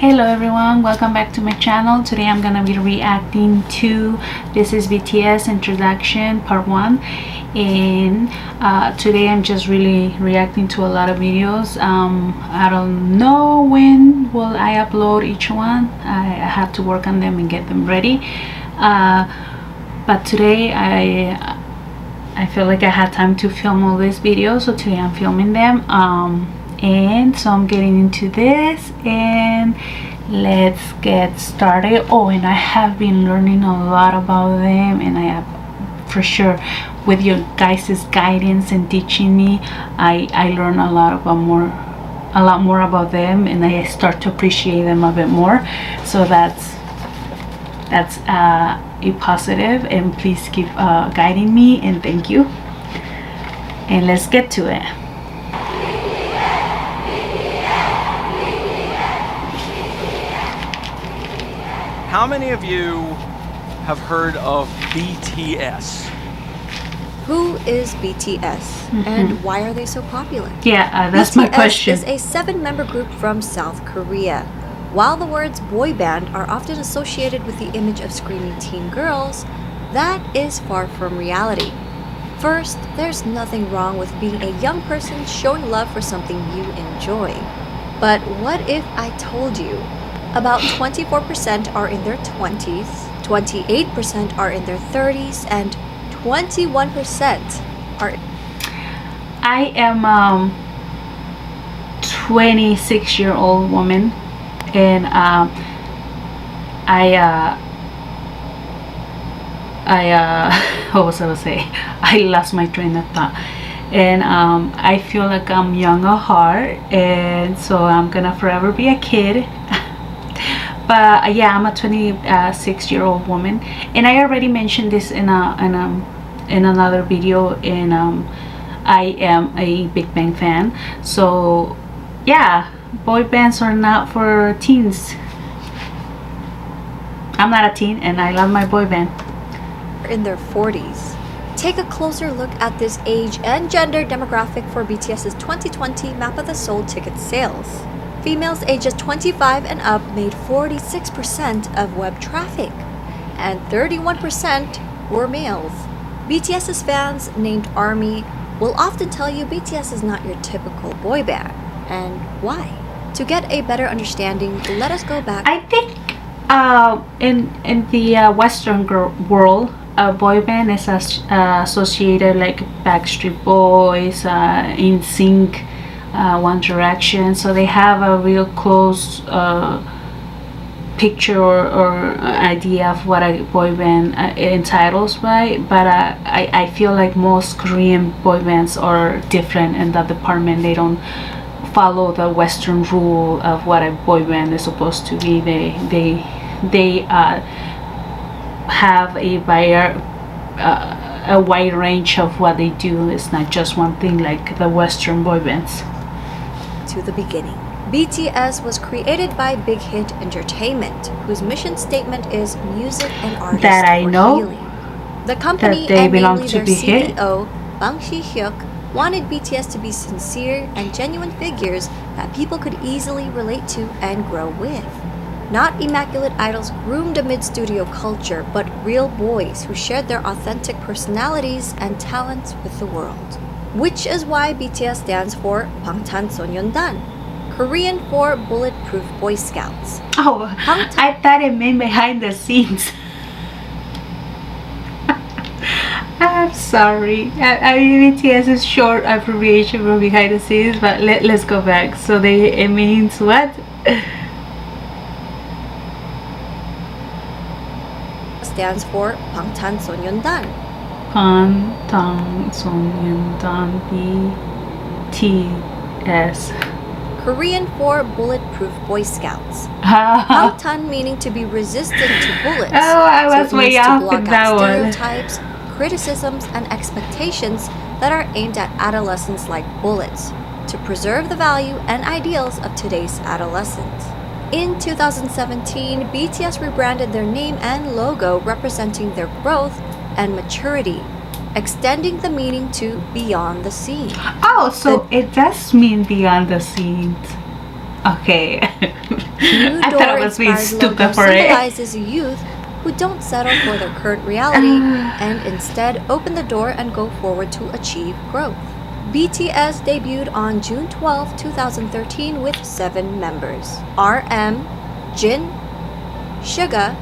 Hello everyone, welcome back to my channel. Today I'm gonna be reacting to This is BTS introduction part 1, and today I'm just really reacting to a lot of videos. I don't know when will I upload each one. I have to work on them and get them ready, but today I feel like I had time to film all these videos, so today I'm filming them. And so I'm getting into this, and let's get started. Oh, and I have been learning a lot about them, and I have, for sure, with your guys' guidance and teaching me, I learn a lot more about them, and I start to appreciate them a bit more. So that's a positive, and please keep guiding me, and thank you. And let's get to it. How many of you have heard of BTS? Who is BTS and why are they so popular? Yeah, that's my question. BTS is a 7-member group from South Korea. While the words boy band are often associated with the image of screaming teen girls, that is far from reality. First, there's nothing wrong with being a young person showing love for something you enjoy. But what if I told you about 24% are in their 20s, 28% are in their 30s, and 21% are... I am 26-year-old woman, and what was I gonna say? I lost my train of thought. And I feel like I'm young at heart, and so I'm gonna forever be a kid. But yeah, I'm a 26-year-old woman, and I already mentioned this in another video. And I am a Big Bang fan. So yeah, boy bands are not for teens. I'm not a teen, and I love my boy band. In their 40s. Take a closer look at this age and gender demographic for BTS's 2020 Map of the Soul ticket sales. Females ages 25 and up made 46% of web traffic, and 31% were males. BTS's fans, named ARMY, will often tell you BTS is not your typical boy band. And why? To get a better understanding, let us go back. I think in the Western world, a boy band is associated like Backstreet Boys, NSYNC, One Direction, so they have a real close picture or idea of what a boy band entitles, right? But I feel like most Korean boy bands are different in that department. They don't follow the Western rule of what a boy band is supposed to be. They have a wide range of what they do. It's not just one thing like the Western boy bands. To the beginning. BTS was created by Big Hit Entertainment, whose mission statement is music and artists that I for know healing. The company, that they and belong mainly to their Big Hit. CEO, Bang Si-hyuk, wanted BTS to be sincere and genuine figures that people could easily relate to and grow with. Not immaculate idols groomed amid studio culture, but real boys who shared their authentic personalities and talents with the world. Which is why BTS stands for 방탄소년단, Korean for Bulletproof Boy Scouts. Oh, I thought it meant behind the scenes. I'm sorry. I mean, BTS is short abbreviation for behind the scenes, but let's go back. So it means what? Stands for 방탄소년단. 방탄소년단 BTS. Korean for Bulletproof Boy Scouts. 방탄 meaning to be resistant to bullets. Oh, I was so way off with that one. Stereotypes, criticisms, and expectations that are aimed at adolescents like bullets, to preserve the value and ideals of today's adolescents. In 2017, BTS rebranded their name and logo representing their growth and maturity, extending the meaning to beyond the scenes. Oh, so it does mean beyond the scenes. Okay. New I thought I was being door-inspired stupid logo for it. symbolizes youth who don't settle for their current reality and instead open the door and go forward to achieve growth. BTS debuted on June 12, 2013 with 7 members: RM, Jin, Suga,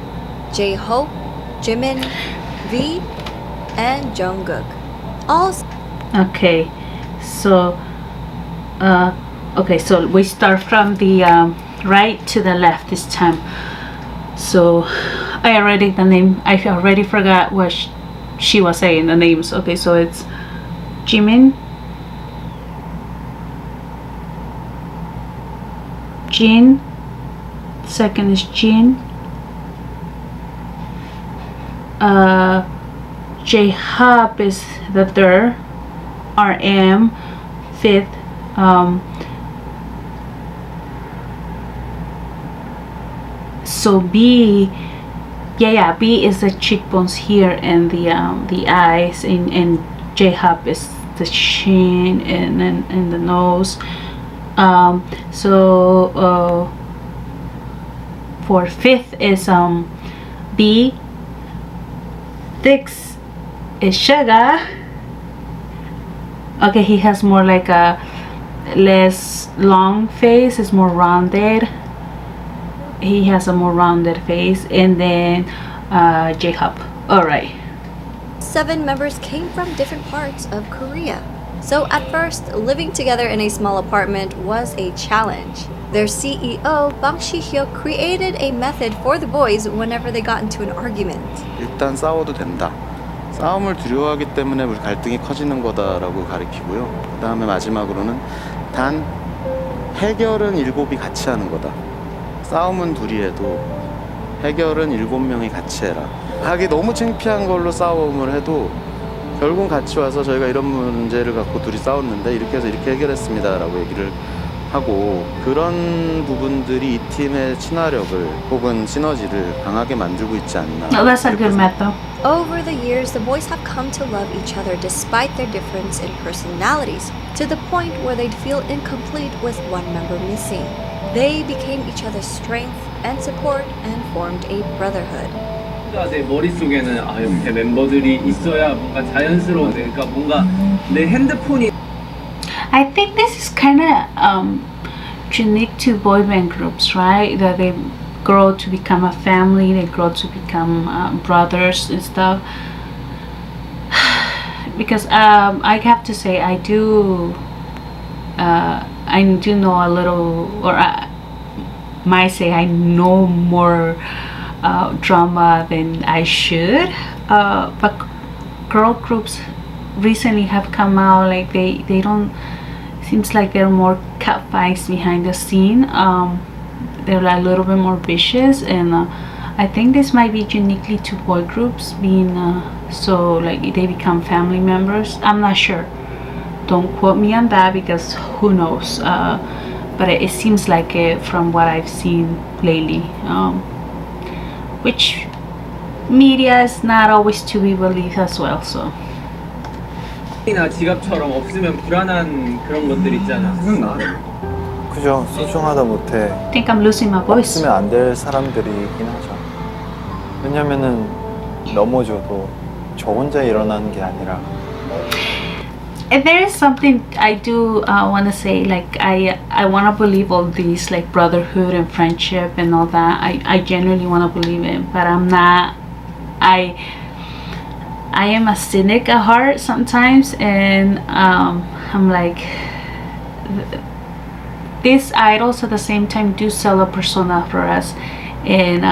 J-Hope, Jimin, V, and Jungkook. All Okay, so okay, so we start from the right to the left this time. So I already forgot what she was saying, the names. Okay, so it's Jimin, Jin, second is Jin, J-Hop is the third, RM, fifth, so B is the cheekbones here and the eyes, and J-Hop is the chin and the nose. For fifth is B, sixth is Suga. Okay, he has more like a less long face, it's more rounded. He has a more rounded face. And then J-Hop. Alright. 7 members came from different parts of Korea. So at first, living together in a small apartment was a challenge. Their CEO, Bang Si-hyuk, created a method for the boys whenever they got into an argument. 일단 싸워도 된다. 싸움을 두려워하기 때문에 우리 갈등이 커지는 거다라고 가리키고요. 그 다음에 마지막으로는 단 해결은 7이 같이 하는 거다. 싸움은 둘이 해도 해결은 7명이 같이 해라. 하기 너무 창피한 걸로 싸움을 해도 결국 같이 와서 저희가 이런 문제를 갖고 둘이 싸웠는데 이렇게 해서 이렇게 해결했습니다 라고 얘기를 하고, 그런 부분들이 이 팀의 친화력을 혹은 시너지를 강하게 만들고 있지 않나. No, that's a good method. Over the years, the boys have come to love each other despite their difference in personalities, to the point where they'd feel incomplete with one member missing. They became each other's strength and support and formed a brotherhood. 내 머릿속에는 옆에 멤버들이 있어야 뭔가 자연스러운, 그러니까 뭔가 내 핸드폰이 I think this is kind of unique to boy band groups, right? That they grow to become a family, they grow to become brothers and stuff. Because I have to say, I do know a little, or I might say I know more drama than I should. But girl groups recently have come out, like they don't, seems like they're more catfights behind the scene. They're like a little bit more vicious, and I think this might be uniquely to boy groups, being so like they become family members. I'm not sure, don't quote me on that, because who knows, but it seems like it from what I've seen lately, which media is not always to be believed as well. So 이나 지갑처럼 없으면 불안한 그런 것들 있잖아. 그죠. 소중하다 못해 I think I'm losing my voice. 없으면 안 될 사람들이긴 하죠. 왜냐면은 넘어져도 저 혼자 일어나는 게 아니라. And there is something I do want to say, like I want to believe all these, like brotherhood and friendship and all that. I genuinely want to believe it, but I'm not. I am a cynic at heart sometimes, and I'm like, these idols at the same time do sell a persona for us, and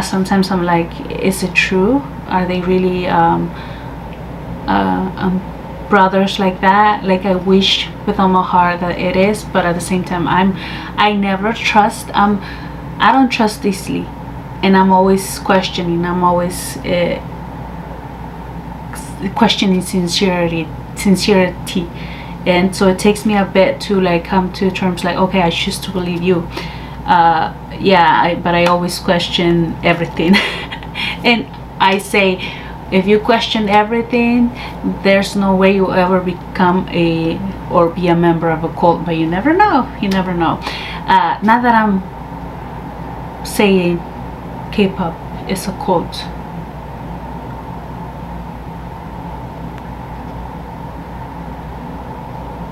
sometimes I'm like, is it true? Are they really brothers like that? Like, I wish with all my heart that it is, but at the same time I never trust. I don't trust easily, and I'm always questioning. I'm always questioning sincerity, and so it takes me a bit to like come to terms like, okay, I choose to believe you, but I always question everything. And I say, if you question everything, there's no way you'll ever become or be a member of a cult. But you never know. not that I'm saying K-pop is a cult.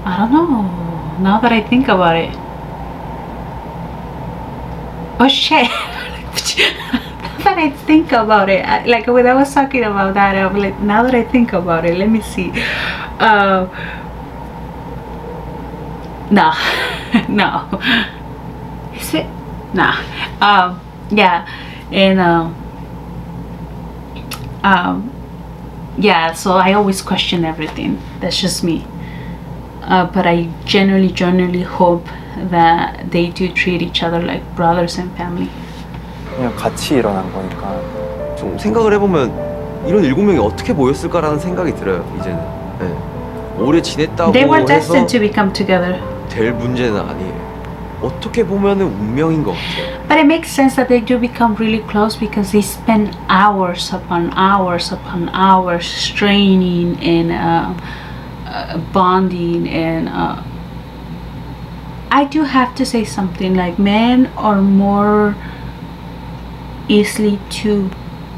I don't know, now that I think about it. Oh shit. Now that I think about it, like when I was talking about that, I'm like, now that I think about it, let me see. No. No. Is it? Nah. Yeah. And yeah, so I always question everything. That's just me. But I genuinely hope that they do treat each other like brothers and family. 그냥 같이 일어난 거니까. 좀 생각을 해보면 이런 7명이 어떻게 모였을까라는 생각이 들어요. 이제는. 네. 오래 지냈다고 They were 해서 destined to become together. 될 문제는 아니에요. 어떻게 보면은 운명인 것 같아요. But it makes sense that they do become really close because they spend hours upon hours upon hours straining and bonding. And I do have to say something, like men are more easily to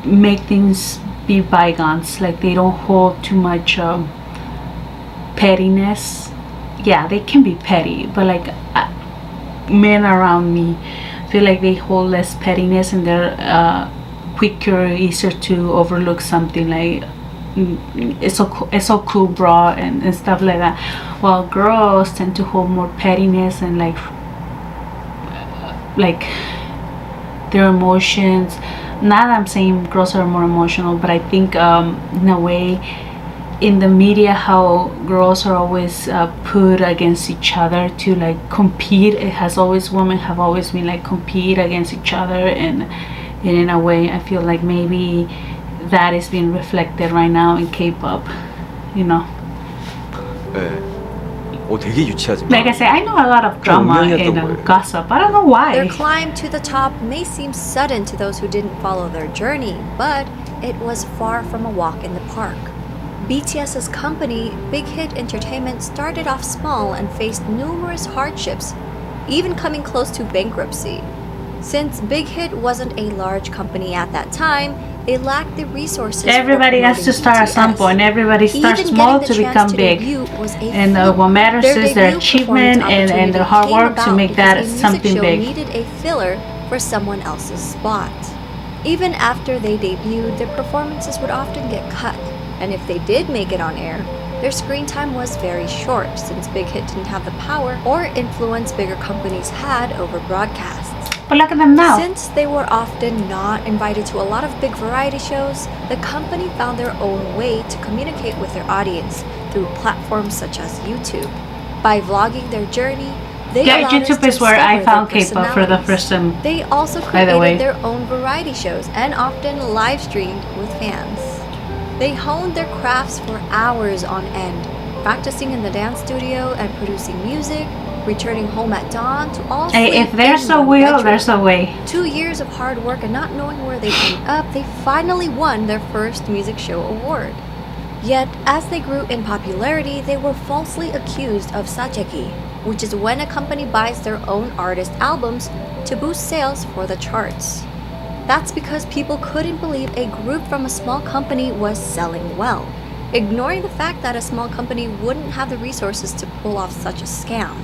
make things be bygones. Like they don't hold too much pettiness. Yeah, they can be petty, but like men around me feel like they hold less pettiness and they're quicker, easier to overlook something, like it's so cool, bro, and stuff like that. While girls tend to hold more pettiness and like their emotions. Not that I'm saying girls are more emotional, but I think in a way, in the media, how girls are always put against each other to like compete. It has always, women have always been like compete against each other, and in a way I feel like maybe that is being reflected right now in K-pop, you know. 네. 되게 유치하지만. Like I said, I know a lot of drama and gossip. I don't know why. Their climb to the top may seem sudden to those who didn't follow their journey, but it was far from a walk in the park. BTS's company, Big Hit Entertainment, started off small and faced numerous hardships, even coming close to bankruptcy. Since Big Hit wasn't a large company at that time, they lacked the resources. Everybody has to start at some point. Everybody starts small to become big. And what matters is their achievement and their hard work to make that something big. Needed a filler for someone else's spot. Even after they debuted, their performances would often get cut. And if they did make it on air, their screen time was very short since Big Hit didn't have the power or influence bigger companies had over broadcasts. But look at them now. Since they were often not invited to a lot of big variety shows, the company found their own way to communicate with their audience through platforms such as YouTube. By vlogging their journey, they allowed us YouTube to is where I discover found their K-pop for the first time. They also By the way. created their own variety shows and often live streamed with fans. They honed their crafts for hours on end, practicing in the dance studio and producing music, returning home at dawn to all sleep. Hey, if there's in a one will, bedroom. there's a way. 2 years of hard work and not knowing where they'd end up, they finally won their first music show award. Yet, as they grew in popularity, they were falsely accused of sajeki, which is when a company buys their own artist albums to boost sales for the charts. That's because people couldn't believe a group from a small company was selling well, ignoring the fact that a small company wouldn't have the resources to pull off such a scam.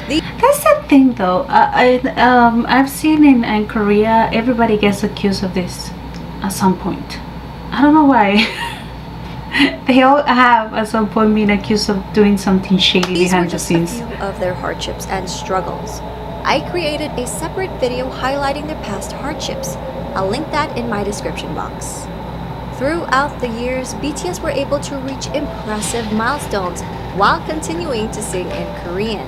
That's the thing, though. I've seen in Korea, everybody gets accused of this at some point. I don't know why. They all have at some point been accused of doing something shady These were behind the just scenes. a few of their hardships and struggles. I created a separate video highlighting their past hardships. I'll link that in my description box. Throughout the years, BTS were able to reach impressive milestones while continuing to sing in Korean.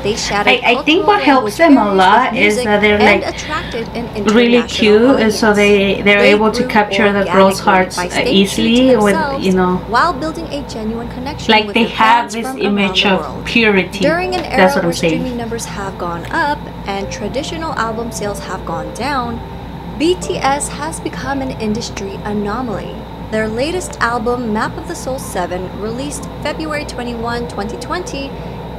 They shattered I think cultural what helps language them a barriers lot with is music that they're and like attracted an really international cute, and audience. so they're They able to grew capture the girls' hearts organically by staying easily true to with, themselves you know, while building a genuine connection like with they their have fans this from image around the of world. purity. During an era That's what where I'm saying. streaming numbers have gone up and traditional album sales have gone down, BTS has become an industry anomaly. Their latest album, Map of the Soul 7, released February 21, 2020,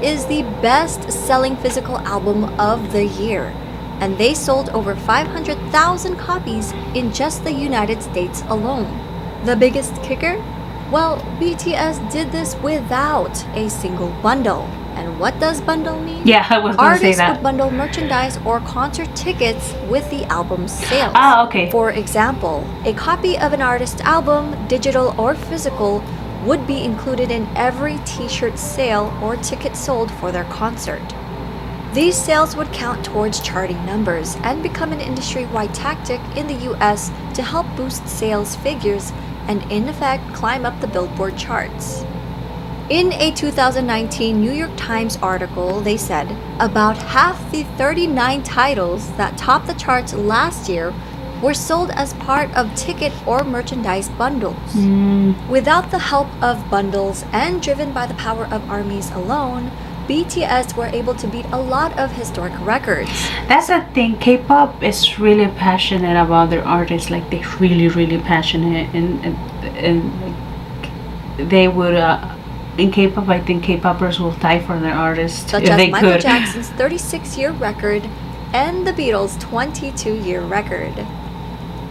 is the best-selling physical album of the year, and they sold over 500,000 copies in just the United States alone. The biggest kicker? Well, BTS did this without a single bundle. And what does bundle mean? Yeah, I was going to say Artists that. would bundle merchandise or concert tickets with the album's sales. Ah, okay. For example, a copy of an artist's album, digital or physical, would be included in every t-shirt sale or ticket sold for their concert. These sales would count towards charting numbers and become an industry-wide tactic in the US to help boost sales figures and in effect climb up the Billboard charts. In a 2019 New York Times article, they said about half the 39 titles that topped the charts last year were sold as part of ticket or merchandise bundles. Without the help of bundles and driven by the power of ARMYs alone, BTS were able to beat a lot of historic records. That's the thing. K-pop is really passionate about their artists. Like they're really passionate, and like, they would. In K-pop, I think K-popers will die for their artists Such if as they Michael could. Jackson's 36-year record and the Beatles' 22-year record.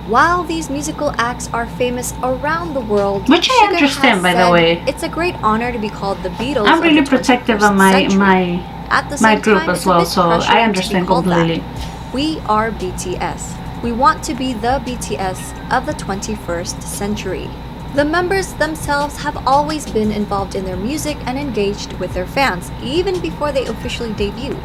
While these musical acts are famous around the world, Which I Suga understand, has by the said way. it's a great honor to be called the Beatles. I'm of really the protective 21st of my century. At the my same group time, as it's a well, bit so pressuring I to be understand called that. completely. We are BTS. We want to be the BTS of the 21st century. The members themselves have always been involved in their music and engaged with their fans, even before they officially debuted.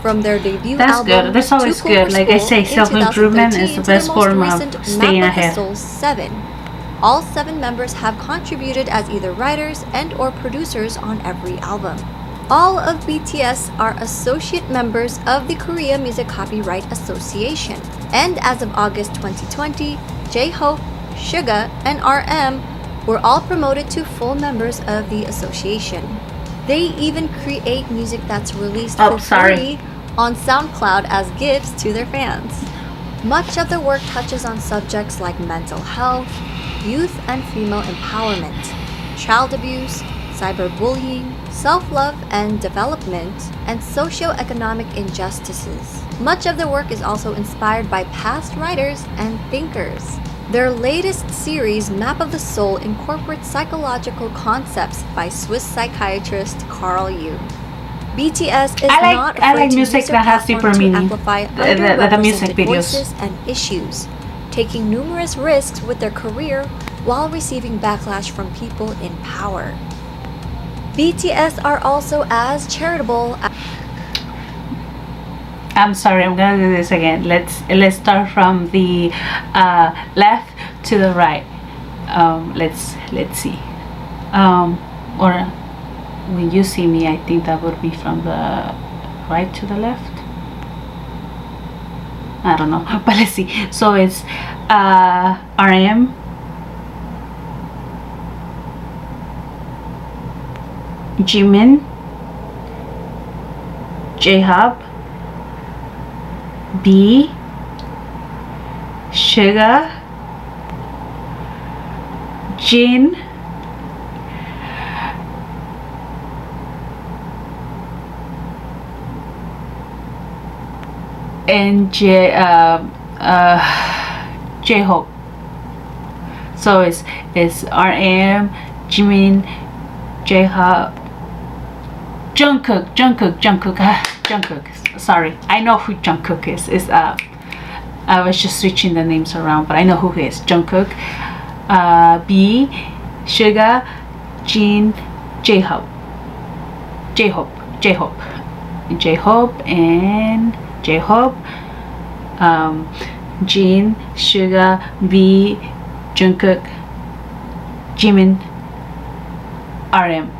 From their debut That's album, good. That's always Too Cool for good. Like I School say, in self-improvement is 2013 the to best most form of recent staying Map of the ahead. Soul 7. All 7 members have contributed as either writers and or producers on every album. All of BTS are associate members of the Korea Music Copyright Association. And as of August 2020, J-Hope, Suga, and RM were all promoted to full members of the association. They even create music that's released for free on SoundCloud as gifts to their fans. Much of their work touches on subjects like mental health, youth and female empowerment, child abuse, cyberbullying, self-love and development, and socio-economic injustices. Much of their work is also inspired by past writers and thinkers. Their latest series, Map of the Soul, incorporates psychological concepts by Swiss psychiatrist Carl Jung. BTS is not afraid I like to music use their that has platform deeper to meaning. amplify The music underrepresented videos. voices and issues, taking numerous risks with their career while receiving backlash from people in power. BTS are also as charitable as I'm sorry, I'm gonna do this again. Let's start from the left to the right. Let's see. Or when you see me, I think that would be from the right to the left. I don't know, but let's see. So it's RM, Jimin, J-Hope, B, Suga, Jin, and J-Hope. So it's RM, Jimin, J-Hope, Jungkook. Sorry, I know who Jungkook is. I was just switching the names around, but I know who he is. Jungkook, B, Suga, Jin, J-Hope, and J-Hope, Jin, Suga, B, Jungkook, Jimin, RM.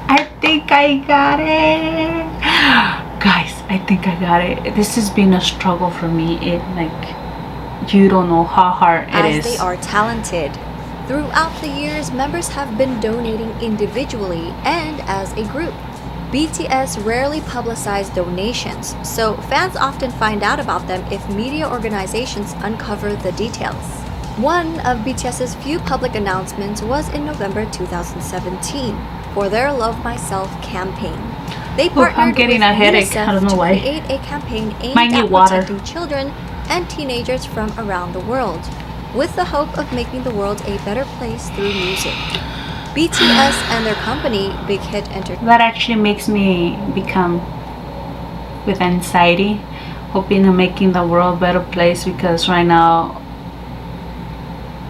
I think I got it, guys. I think I got it. This has been a struggle for me. You don't know how hard it is. as they are talented. Throughout the years, members have been donating individually and as a group. BTS rarely publicize donations, so fans often find out about them if media organizations uncover the details. One of BTS's few public announcements was in November 2017. for their Love Myself campaign. They I'm partnered getting with a headache. UNICEF I don't know to why. create a campaign aimed Might need at water. protecting children and teenagers from around the world, with the hope of making the world a better place through music. BTS and their company, Big Hit Entertainment, That actually makes me become with anxiety, hoping of making the world a better place, because right now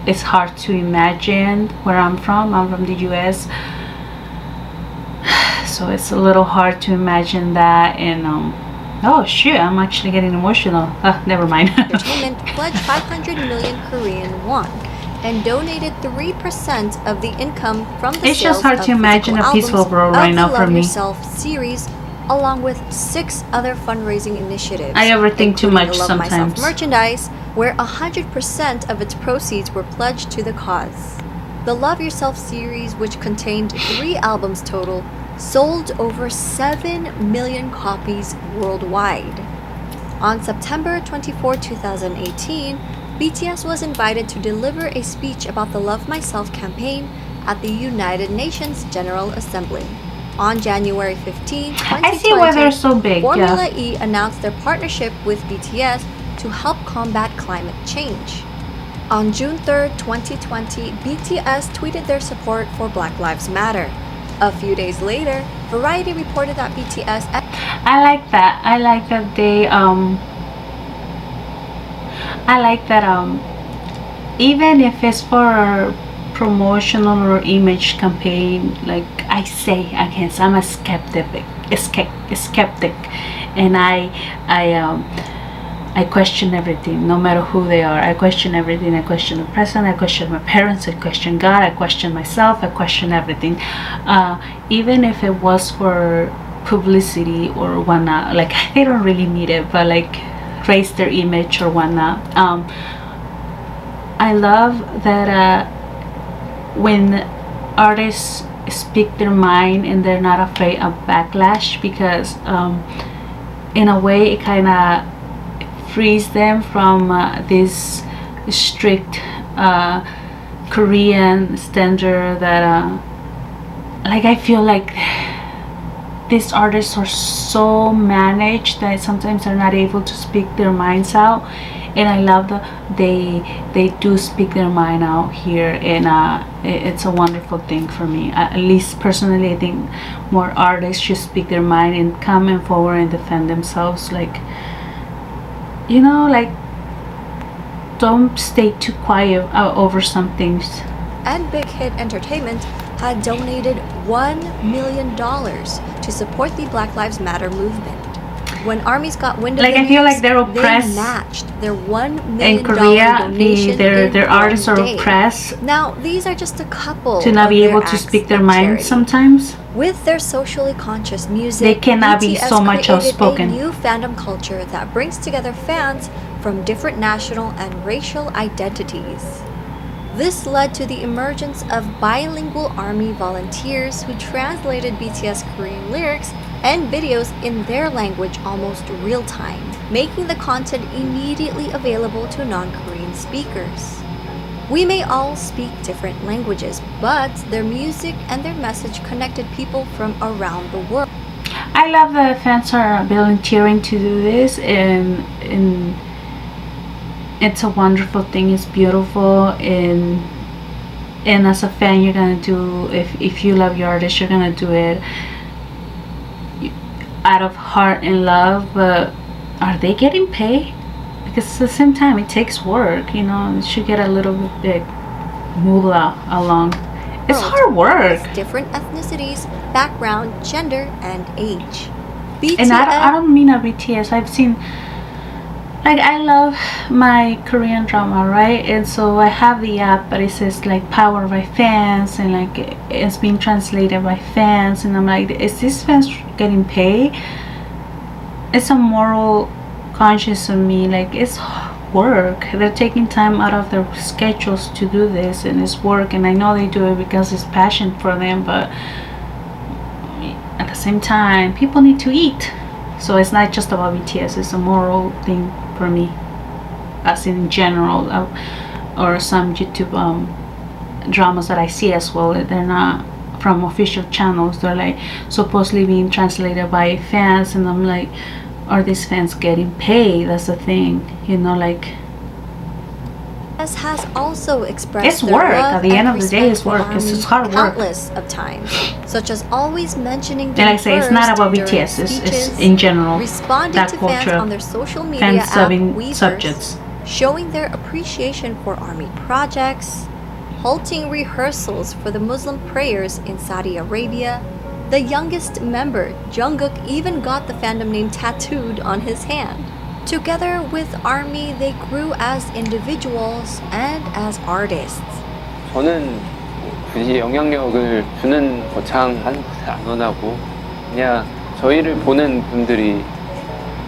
it's hard to imagine where I'm from. I'm from the US, so it's a little hard to imagine that. And oh shoot, I'm actually getting emotional. Never mind. pledged 500 million Korean won and donated 3% of the income from the It's sales just hard of to imagine physical a peaceful albums world right of now the for Love me. Yourself series, along with 6 other fundraising initiatives. I overthink too including much the Love Myself sometimes. merchandise, where 100% of its proceeds were pledged to the cause. The Love Yourself series, which contained 3 albums total, sold over 7 million copies worldwide. On September 24, 2018, BTS was invited to deliver a speech about the Love Myself campaign at the United Nations General Assembly. On January 15, 2020, I see why they're so big. Formula Yeah. E announced their partnership with BTS to help combat climate change. On June 3, 2020, BTS tweeted their support for Black Lives Matter. A few days later, Variety reported that BTS I like that. I like that they I like that even if it's for a promotional or image campaign, like I say against, I'm a skeptic, and I question everything, no matter who they are. I question everything. I question the president. I question my parents. I question God. I question myself. I question everything. Even if it was for publicity or whatnot, like they don't really need it, but like raise their image or whatnot. I love that when artists speak their mind and they're not afraid of backlash, because in a way it kind of frees them from this strict Korean standard that like I feel like these artists are so managed that sometimes they're not able to speak their minds out, and I love that they do speak their mind out here, and it's a wonderful thing for me. At least personally, I think more artists should speak their mind and come forward and defend themselves, like, you know, like don't stay too quiet over some things. and Big Hit Entertainment had donated $1 million to support the Black Lives Matter movement. When armies got wind of Like, the I feel news, like they're oppressed. they matched their $1 million In Korea, donation their in artists are one day. oppressed Now, these are just a couple to not of be their able to acts speak their of minds charity. sometimes. With their socially conscious music, They cannot be BTS so much created outspoken. a new fandom culture that brings together fans from different national and racial identities. This led to the emergence of bilingual army volunteers who translated BTS Korean lyrics and videos in their language almost real time, making the content immediately available to non-Korean speakers. We may all speak different languages, but their music and their message connected people from around the world. I love that fans are volunteering to do this, and it's a wonderful thing. It's beautiful, and as a fan, you're gonna do, if you love your artist, you're gonna do it out of heart and love. But are they getting paid? Because at the same time, it takes work, you know. It should get a little bit moolah along. It's hard work. With different ethnicities, background, gender, and age. BTS, And I don't mean a BTS. I've seen, like, I love my Korean drama, right? And so I have the app, but it says like powered by fans, and like it's being translated by fans, and I'm like, is this fans getting paid? It's a moral conscience of me, like it's work. They're taking time out of their schedules to do this, and it's work, and I know they do it because it's passion for them, but at the same time, people need to eat. So it's not just about BTS, it's a moral thing for me, as in general, or some YouTube dramas that I see as well. They're not from official channels. They're like supposedly being translated by fans, and I'm like, are these fans getting paid? That's the thing, like. BTS has also expressed It's their work. love At the and end of the day, respect it's for work. It's ARMY hard work. countless of times, such as always mentioning them And like I say, it's not first about during BTS. It's speeches, in general responding that to fans culture, on their social media fan app subbing Weverse, subjects. showing their appreciation for ARMY projects, halting rehearsals for the Muslim prayers in Saudi Arabia. The youngest member, Jungkook, even got the fandom name tattooed on his hand. Together with ARMY, they grew as individuals and as artists. 저는 굳이 영향력을 주는 거창 안 원하고 그냥 저희를 보는 분들이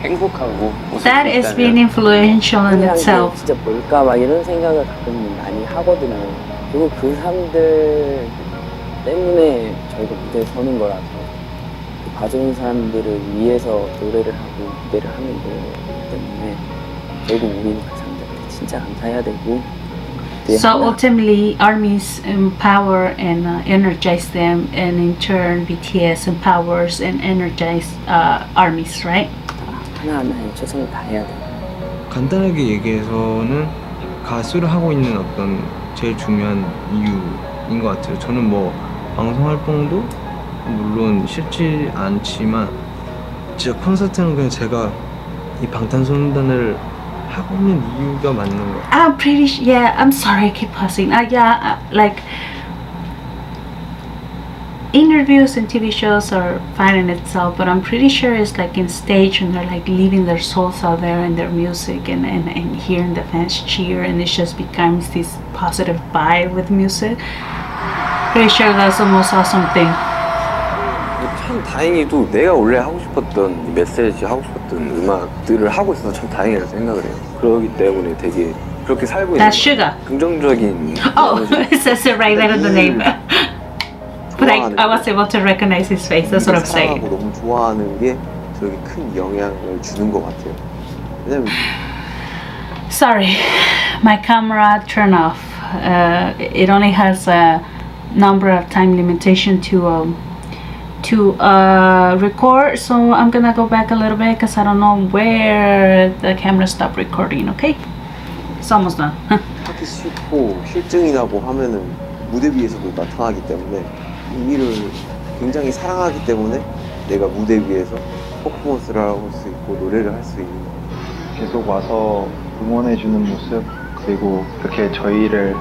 행복하고 That is being influential in itself. 진짜 뭘까 막 이런 생각을 가끔 많이 하거든요. 그리고 그 사람들 때문에 저희가 무대에 서는 거라서 그 봐주는 사람들을 위해서 노래를 하고 무대를 하는 거기 때문에 결국 우리는 그 사람들한테 진짜 감사해야 되고. So ultimately, ARMYs empower and energize them, and in turn, BTS empowers and energize ARMYs, right? 하나하나에 최선을 다해야 돼. 간단하게 얘기해서는 가수를 하고 있는 어떤 제일 중요한 이유인 것 같아요. 저는 뭐 방송 활동도 물론 싫지 않지만 진짜 콘서트는 그냥 제가 이 방탄소년단을 하고 있는 이유가 맞는 것 같아요. I'm pretty yeah, I'm sorry I keep pausing. Like interviews and TV shows are fine in itself, but I'm pretty sure it's like in stage when they're like leaving their souls out there in their music and hearing the fans cheer, and it just becomes this positive vibe with music. Pretty sure that's the most awesome thing. 참 다행히도 내가 원래 하고 싶었던 이 메시지 하고 싶었던 음악들을 하고 있어서 참 다행이라고 생각을 해요. 그러기 때문에 되게 그렇게 살고 있는 That's Suga. 긍정적인 Oh, it says it right there in the name. But I was able to recognize his face. That's what I'm saying. 사랑하고 너무 좋아하는 게 저에게 큰 영향을 주는 것 같아요. 왜냐면 Sorry, my camera turned off. It only has a number of time limitation to record, so I'm gonna go back a little bit because I don't know where the camera stopped recording. Okay, it's almost done. 하기 싫고 실증이 나고 하면은 무대 위에서도 나타나기 때문에 이 일을 굉장히 사랑하기 때문에 내가 무대 위에서 퍼포먼스를 할 수 있고 노래를 할 수 있는 거예요. 계속 와서 응원해주는 모습, 그리고 그렇게 저희를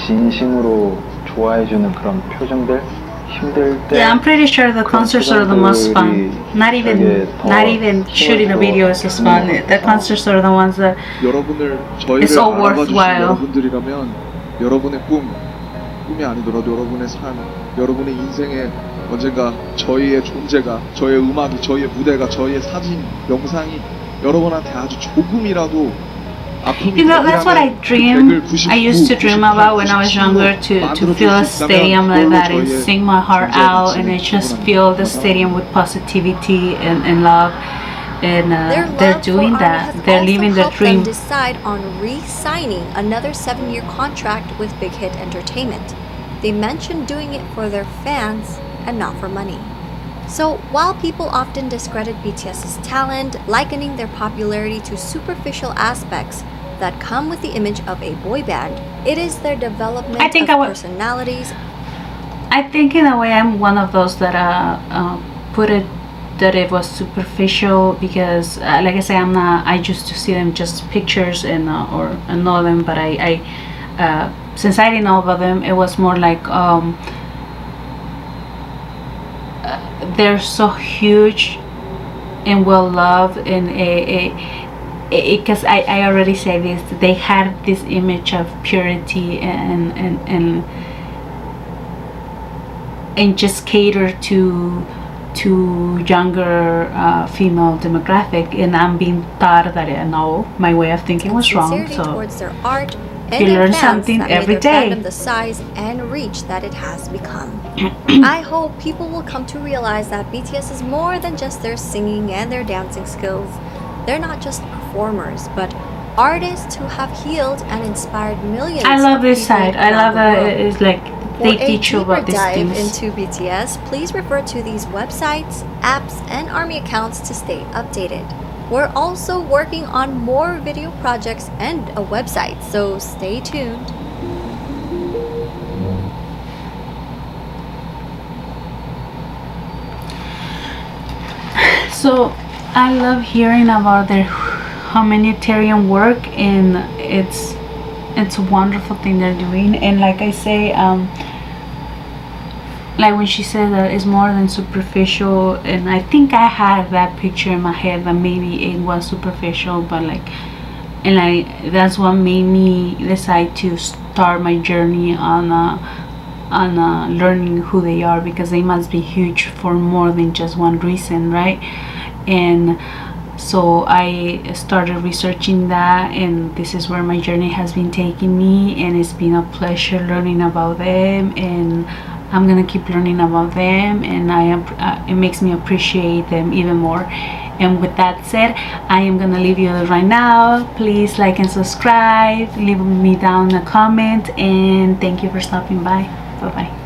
진심으로 좋아해주는 그런 표정들, 힘들 때 Yeah, I'm pretty sure the concerts are the most fun. Not even shooting a video is as fun. The concerts are the ones that 여러분을 저희를 it's all 알아봐 주신 worthwhile. 여러분들이라면 여러분의 꿈이 아니더라도 여러분의 삶, 여러분의 인생에 언젠가 저희의 존재가, 저희의 음악이, 저희의 무대가, 저희의 사진, 영상이 여러분한테 아주 조금이라도 that's what I used to dream about when I was younger, to fill a stadium like that and sing my heart out, and I just fill the stadium with positivity and love. And they're doing that. They're living their dream. Them decide on re-signing another 7-year contract with Big Hit Entertainment. They mentioned doing it for their fans and not for money. So while people often discredit BTS's talent, likening their popularity to superficial aspects that come with the image of a boy band, it is their development of personalities. I think in a way I'm one of those that put it that it was superficial because like I say, I used to see them just pictures and or know them, but I since I didn't know about them, it was more like they're so huge and well loved, and because I already said this, they had this image of purity and just cater to younger female demographic, and I'm being taught that no, my way of thinking was wrong. So towards their art and you their learn fans something that every made their day. fandom the size and reach that it has become. I hope people will come to realize that BTS is more than just their singing and their dancing skills. They're not just performers, but artists who have healed and inspired millions. I love of this people side. I around love the that world. it's like they For a teach you deeper about these dive things. into BTS, please refer to these websites, apps, and ARMY accounts to stay updated. We're also working on more video projects and a website, so stay tuned. So I love hearing about their humanitarian work, and it's a wonderful thing they're doing. And like I say, like when she said that it's more than superficial, and I think I had that picture in my head that maybe it was superficial, but like, and that's what made me decide to start my journey on learning who they are, because they must be huge for more than just one reason, right? And so I started researching that, and this is where my journey has been taking me, and it's been a pleasure learning about them, and I'm gonna keep learning about them, and it makes me appreciate them even more. And with that said, I am gonna leave you right now. Please like and subscribe, leave me down a comment, and thank you for stopping by. Bye bye.